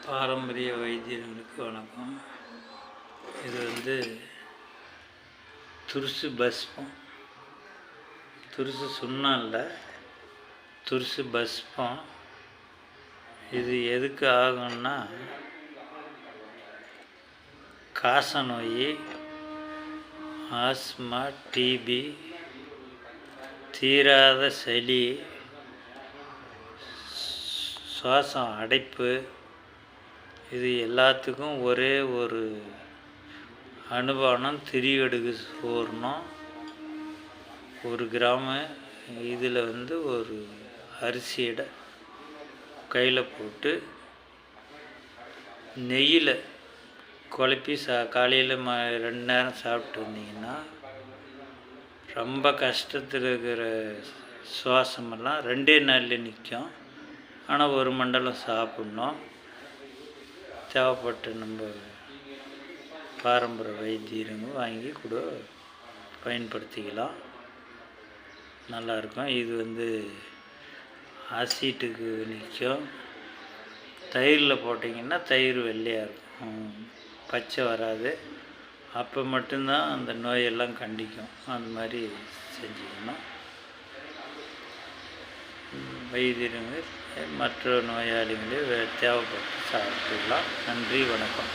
பாரம்பரிய வைத்தியர்களுக்கு வணக்கம். இது துருசு பஸ்பம், துருசு சுண்ணம் இல்லை, துருசு பஸ்பம். இது எதுக்கு ஆகும்னா, காச நோய், ஆஸ்மா, டிபி, தீராத சளி, சுவாசம் அடைப்பு, இது எல்லாத்துக்கும் ஒரே ஒரு அனுபானம் திரிகடுகு சூர்ணம் 1 கிராமு. இதில் ஒரு அரிசியடை கையில் போட்டு நெய்யில் குழப்பி காலையில் 2 நேரம் சாப்பிட்டு வந்தீங்கன்னா ரொம்ப கஷ்டத்தில் இருக்கிற சுவாசமெல்லாம் 2 நாளில் நிற்கும். ஆனால் 1 மண்டலம் சாப்பிட்ணும். தேவைப்பட்ட நம்ம பாரம்பரிய வைத்தியருங்க வாங்கி கூட பயன்படுத்திக்கலாம், நல்லாயிருக்கும். இது ஆசிட்டுக்கு நிற்கும். தயிரில் போட்டிங்கன்னா தயிர் வெள்ளையாக இருக்கும், பச்சை வராது. அப்போ மட்டும்தான் அந்த நோயெல்லாம் கண்டிக்கும். அந்த மாதிரி செஞ்சுக்கணும். வைத்தியருங்க மற்ற நோயாளிகளே தேவைப்பட்டு சாப்பிட்டுக்கலாம். நன்றி, வணக்கம்.